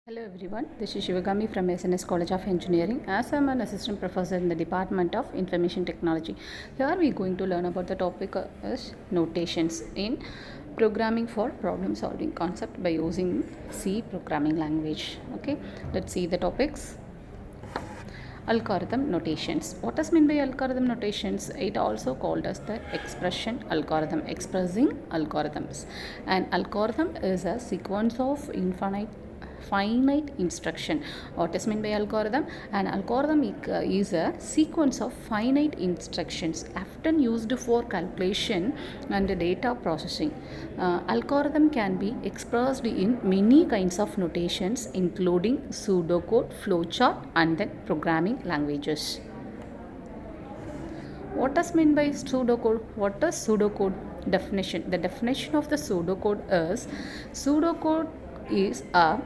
Hello everyone, this is SIVAGAMI from SNS College of Engineering. As I am an assistant professor in the Department of Information Technology. Here we are going to learn about the topic is notations in programming for problem solving concept by using C programming language. Okay, let's see the topics. Algorithm notations. What does mean by algorithm notations? It also called as the expression algorithm, expressing algorithms. An algorithm is a sequence of finite instruction. What does mean by algorithm? An algorithm is a sequence of finite instructions often used for calculation and data processing. Algorithm can be expressed in many kinds of notations including pseudocode, flowchart and then programming languages. What does mean by pseudocode? What is pseudocode? Definition. The definition of the pseudocode is a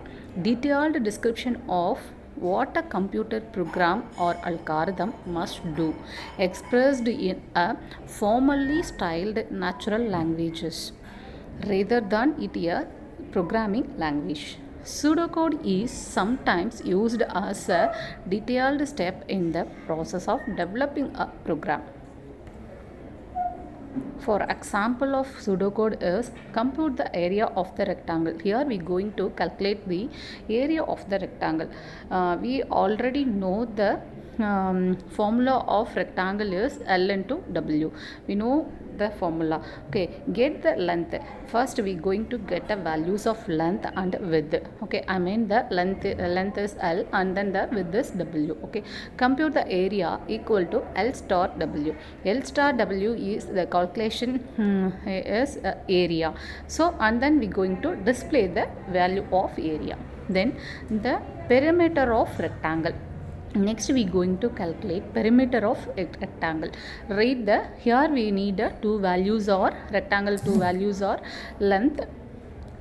detailed description of what a computer program or algorithm must do, expressed in a formally styled natural languages rather than it a programming language. Pseudocode is sometimes used as a detailed step in the process of developing a program. For example of pseudocode is compute the area of the rectangle. Here we are going to calculate the area of the rectangle. We already know the formula of rectangle is L into W. We know the formula. Okay, get the length. First we going to get the values of length and width. Okay, I mean the length is L and then the width is W. Okay, compute the area equal to L star W. L star W is the calculation is area. So and then we going to display the value of area. Then the perimeter of rectangle. Next we going to calculate perimeter of rectangle. Write the here we need two values or rectangle two values or length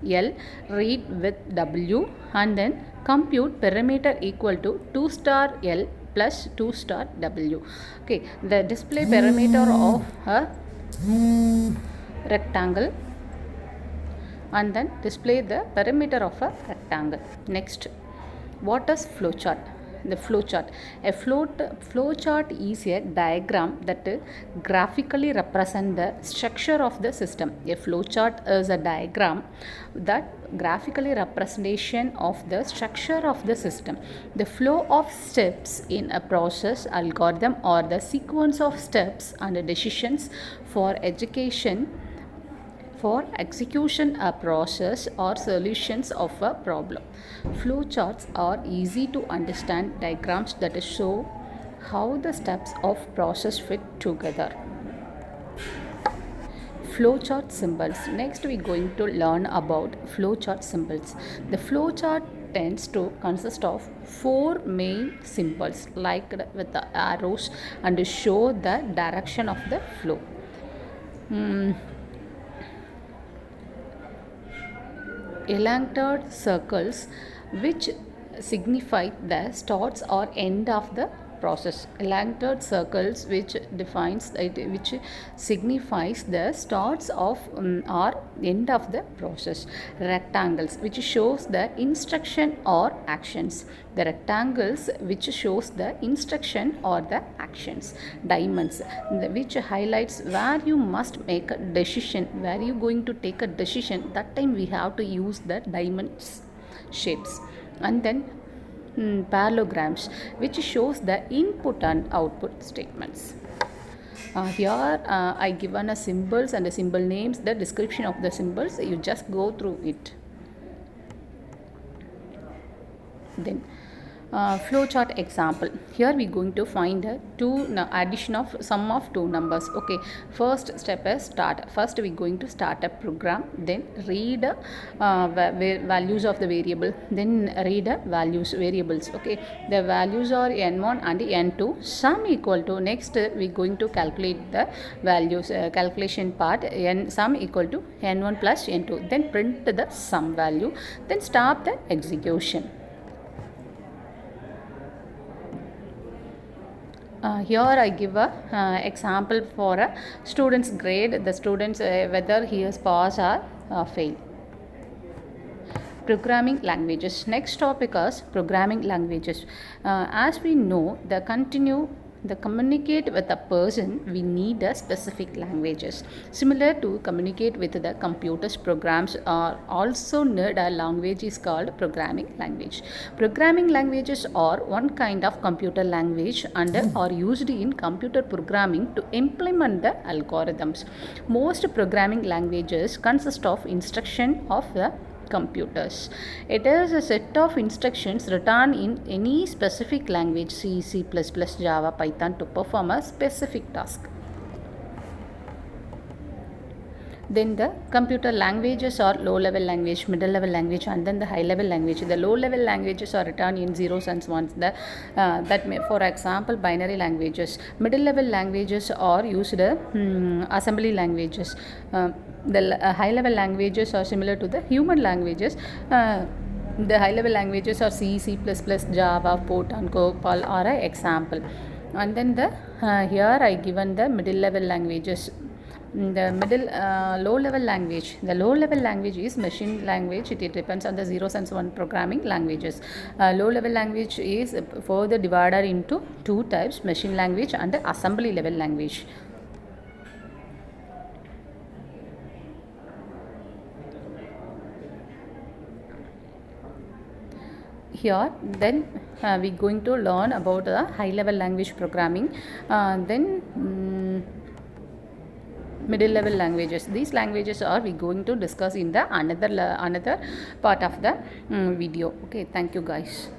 L, read with W and then compute perimeter equal to 2 star L plus 2 star W. Okay, the display perimeter of a rectangle and then display the perimeter of a rectangle. Next, what is flowchart? The flowchart. A flowchart is a diagram that graphically represents the structure of the system. A flowchart is a diagram that graphically representation of the structure of the system. The flow of steps in a process, algorithm or the sequence of steps and decisions for execution a process or solutions of a problem. Flowcharts are easy to understand diagrams that show how the steps of process fit together. Flowchart symbols. Next we are going to learn about flowchart symbols. The flowchart tends to consist of four main symbols like with the arrows and show the direction of the flow. Elongated circles which signify the starts or end of the process. Elongated circles which signifies the starts of or end of the process. Rectangles which shows the instruction or actions. The rectangles which shows the instruction or the actions. Diamonds which highlights where you must make a decision, where you going to take a decision. That time we have to use the diamonds shapes. And then parallelograms which shows the input and output statements. Here I given a symbols and the symbol names, the description of the symbols, you just go through it. Then flowchart example. Here we are going to find addition of sum of two numbers. Okay, first step is start. First we are going to start a program, then read values of the variable, then read variables. Okay, the values are n1 and n2. Sum equal to, next we are going to calculate the values, calculation part, sum equal to n1 plus n2. Then print the sum value, then stop the execution. Here I give a example for a student's grade, the students whether he is pass or fail. programming languages. Next topic is programming languages. As we know, the communicate with a person, we need a specific languages. Similar to communicate with the computers, programs are also need a language is called programming language. Programming languages are one kind of computer language and are used in computer programming to implement the algorithms. Most programming languages consist of instruction of the computers. It is a set of instructions written in any specific language, C, C++, Java, Python, to perform a specific task. Then the computer languages are low level language, middle level language, and then the high level language. The low level languages are written in zeros and ones. For example, binary languages. Middle level languages are used assembly languages. The high level languages are similar to the human languages. The high level languages are C, C++, Java, Python, Copal are an example. And then here I given the middle level languages. The low level language. The low level language is machine language. It depends on the zeros and one programming languages. Low level language is further divided into two types: machine language and assembly level language. Here then we going to learn about the high level language programming, middle level languages. These languages are we going to discuss in the another part of the video. Okay, thank you guys.